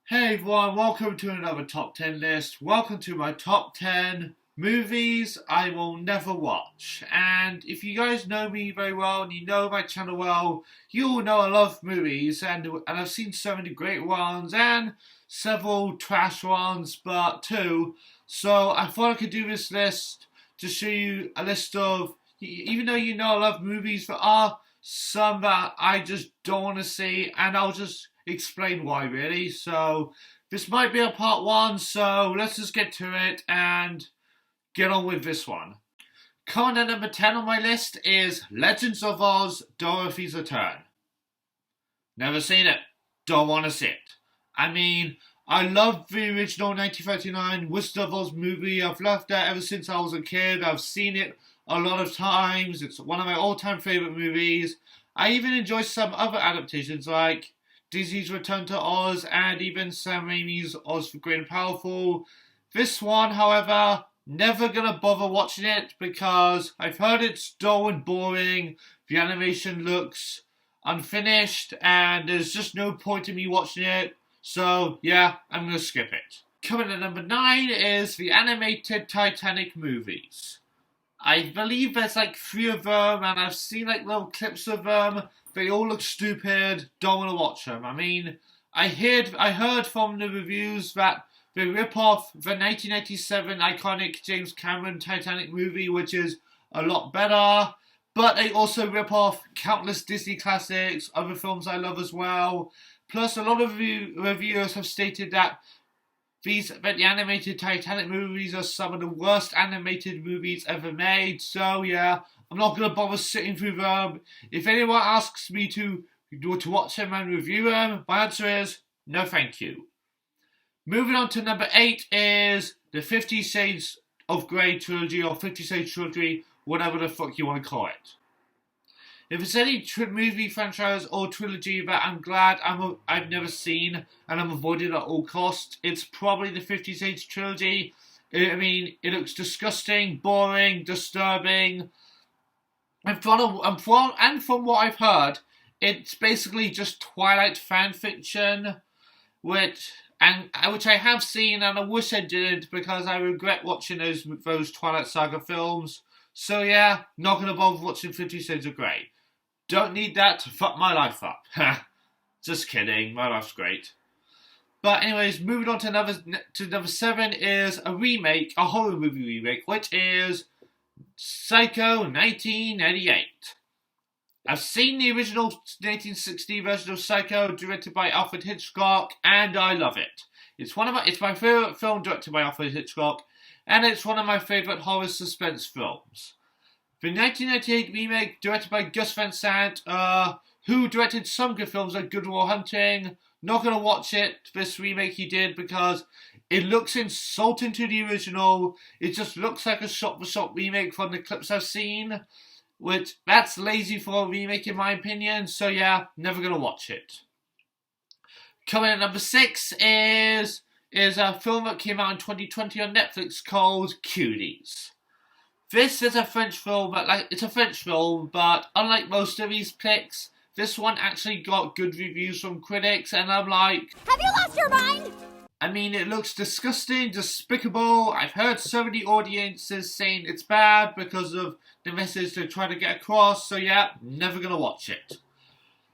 Hey everyone, welcome to another top 10 list. Welcome to my top 10 movies I will never watch. And if you guys know me very well and you know my channel well, you all know I love movies and I've seen so many great ones and several trash ones, but too. So I thought I could do this list to show you a list of, even though you know I love movies, there are some that I just don't want to see, and I'll just explain why really. So this might be a part one, so let's just get to it and get on with this one. Coming at number 10 on my list is Legends of Oz, Dorothy's Return. Never seen it. Don't want to see it. I mean, I love the original 1939 Wizard of Oz movie. I've loved that ever since I was a kid. I've seen it a lot of times. It's one of my all-time favourite movies. I even enjoy some other adaptations like Disney's Return to Oz and even Sam Raimi's Oz the Great and Powerful. This one, however, never gonna bother watching it because I've heard it's dull and boring, the animation looks unfinished, and there's just no point in me watching it, so yeah, I'm gonna skip it. Coming at number 9 is the Animated Titanic movies. I believe there's like 3 of them, and I've seen like little clips of them. They all look stupid. Don't want to watch them. I mean, I heard from the reviews that they rip off the 1987 iconic James Cameron Titanic movie, which is a lot better. But they also rip off countless Disney classics, other films I love as well. Plus, a lot of reviewers have stated that the animated Titanic movies are some of the worst animated movies ever made. So yeah, I'm not going to bother sitting through them. If anyone asks me to watch them and review them, my answer is no thank you. Moving on to number 8 is the 50 Shades of Grey trilogy, or 50 Shades trilogy, whatever the fuck you want to call it. If it's any movie franchise or trilogy that I'm glad I've never seen and I'm avoiding at all costs, it's probably the 50 Shades trilogy. I mean, it looks disgusting, boring, disturbing. And from what I've heard, it's basically just Twilight fan fiction, which I have seen, and I wish I didn't because I regret watching those Twilight Saga films. So yeah, not gonna bother watching 50 Shades of Grey. Don't need that to fuck my life up. Just kidding, my life's great. But anyways, moving on to number 7 is a remake, a horror movie remake, which is Psycho 1988. I've seen the original 1960 version of Psycho, directed by Alfred Hitchcock, and I love it. It's my favourite film directed by Alfred Hitchcock, and it's one of my favourite horror suspense films. The 1998 remake, directed by Gus Van Sant, who directed some good films like Good Will Hunting. Not gonna watch it, this remake he did, because it looks insulting to the original. It just looks like a shot-for-shot remake from the clips I've seen, which, that's lazy for a remake in my opinion, so yeah, never gonna watch it. Coming at number 6 is a film that came out in 2020 on Netflix called Cuties. This is a French film, but unlike most of these picks, this one actually got good reviews from critics, and I'm like, have you lost your mind? I mean, it looks disgusting, despicable. I've heard so many audiences saying it's bad because of the message they're trying to get across, so yeah, never gonna watch it.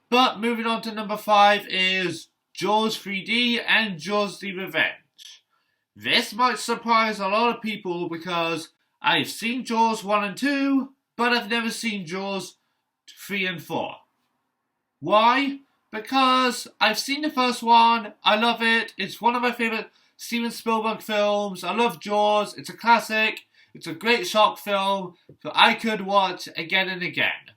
But moving on to number 5 is Jaws 3D and Jaws the Revenge. This might surprise a lot of people because I've seen Jaws 1 and 2, but I've never seen Jaws 3 and 4. Why? Because I've seen the first one, I love it, it's one of my favourite Steven Spielberg films, I love Jaws, it's a classic, it's a great shark film that I could watch again and again.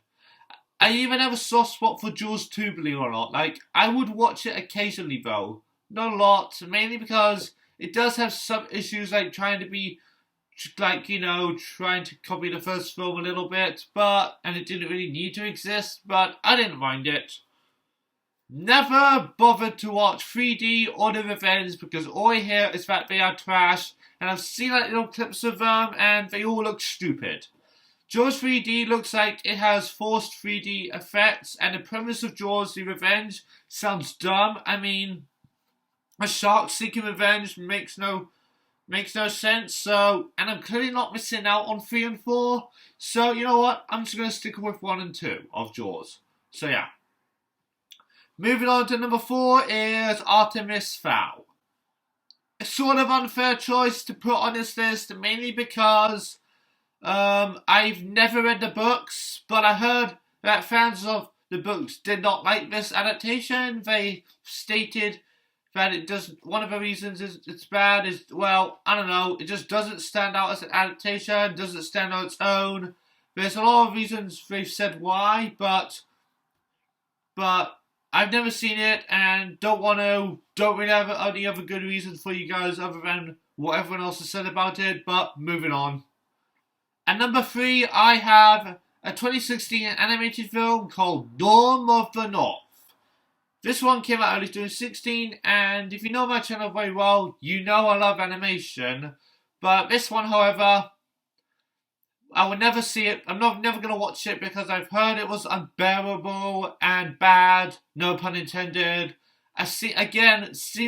I even have a soft spot for Jaws 2, believe it or not. Like, I would watch it occasionally though, not a lot, mainly because it does have some issues like trying to copy the first film a little bit, and it didn't really need to exist, but I didn't mind it. Never bothered to watch 3D or The Revenge because all I hear is that they are trash, and I've seen like little clips of them and they all look stupid. Jaws 3D looks like it has forced 3D effects, and the premise of Jaws the Revenge sounds dumb. I mean, a shark seeking revenge makes no sense. So, and I'm clearly not missing out on 3 and 4. So, you know what? I'm just going to stick with 1 and 2 of Jaws. So, yeah. Moving on to number 4 is Artemis Fowl. A sort of unfair choice to put on this list, mainly because I've never read the books, but I heard that fans of the books did not like this adaptation. They stated that it does. One of the reasons it's bad is, well, I don't know, it just doesn't stand out as an adaptation, doesn't stand on its own. There's a lot of reasons they've said why, but I've never seen it and don't really have any other good reasons for you guys other than what everyone else has said about it, but moving on. At number 3, I have a 2016 animated film called Norm of the North. This one came out early 2016, and if you know my channel very well, you know I love animation. But this one, however, I will never see it. I'm never going to watch it because I've heard it was unbearable and bad. No pun intended. I've seen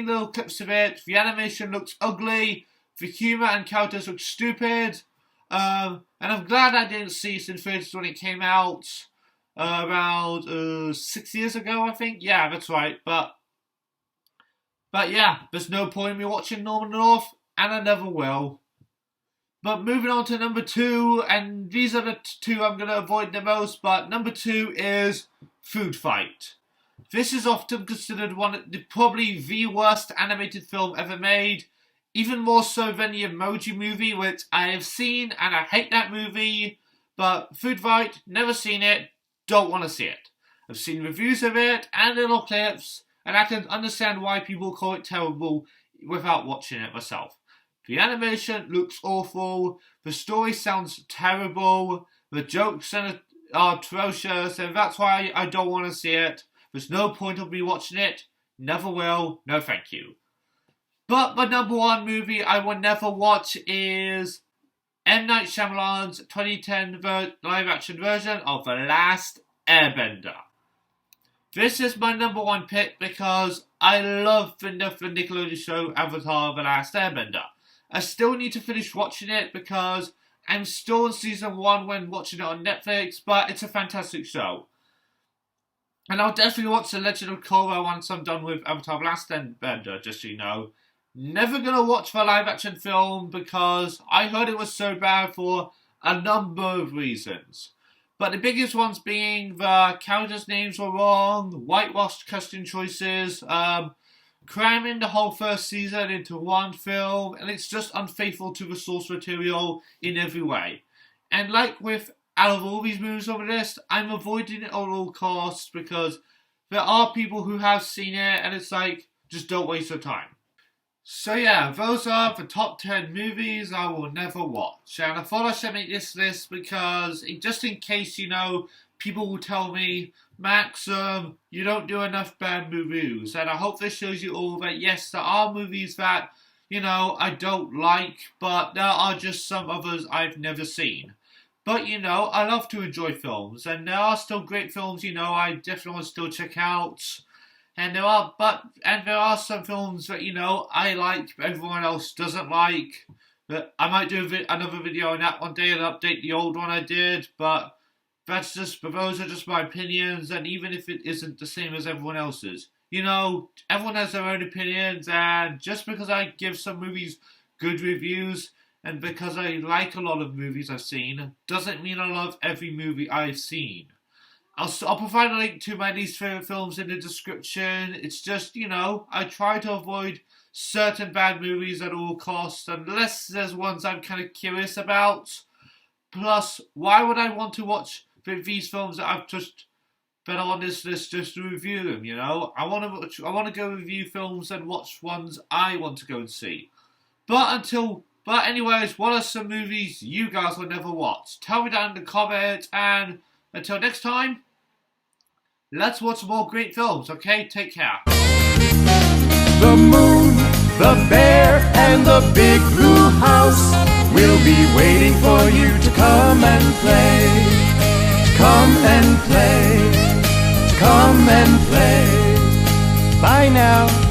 little clips of it. The animation looks ugly. The humour and characters look stupid. And I'm glad I didn't see it in theaters when it came out. Around 6 years ago, I think. Yeah, that's right. But yeah, there's no point in me watching Norm of the North, and I never will. But moving on to number 2, and these are the 2 I'm going to avoid the most, but number 2 is Food Fight. This is often considered probably the worst animated film ever made, even more so than the Emoji Movie, which I have seen, and I hate that movie. But Food Fight, never seen it, don't want to see it. I've seen reviews of it and little clips, and I can understand why people call it terrible without watching it myself. The animation looks awful, the story sounds terrible, the jokes are atrocious, and that's why I don't want to see it. There's no point of me watching it, never will, no thank you. But my number 1 movie I will never watch is M. Night Shyamalan's 2010 live-action version of The Last Airbender. This is my number 1 pick because I love the Nickelodeon show Avatar: The Last Airbender. I still need to finish watching it because I'm still in season 1 when watching it on Netflix, but it's a fantastic show. And I'll definitely watch The Legend of Korra once I'm done with Avatar: The Last Airbender, just so you know. Never gonna watch the live action film because I heard it was so bad for a number of reasons. But the biggest ones being the characters' names were wrong, whitewashed casting choices, cramming the whole first season into one film, and it's just unfaithful to the source material in every way. And like with out of all these movies on the list, I'm avoiding it at all costs because there are people who have seen it and it's like, just don't waste your time. So yeah, those are the top 10 movies I will never watch. And I thought I should make this list because, just in case, people will tell me, Max, you don't do enough bad reviews. And I hope this shows you all that, yes, there are movies that, I don't like, but there are just some others I've never seen. But, I love to enjoy films, and there are still great films, I definitely want to still check out. And there are some films that, I like, but everyone else doesn't like. But I might do another video on that one day and update the old one I did, but those are just my opinions, and even if it isn't the same as everyone else's. Everyone has their own opinions, and just because I give some movies good reviews, and because I like a lot of movies I've seen, doesn't mean I love every movie I've seen. I'll provide a link to my least favourite films in the description. It's just, I try to avoid certain bad movies at all costs, unless there's ones I'm kind of curious about. Plus, why would I want to watch these films that I've just been on this list just to review them, I want to go review films and watch ones I want to go and see. But anyways, what are some movies you guys will never watch? Tell me down in the comments, and until next time, let's watch more great films, okay? Take care. The moon, the bear, and the big blue house will be waiting for you to come and play. Come and play. Come and play. Bye now.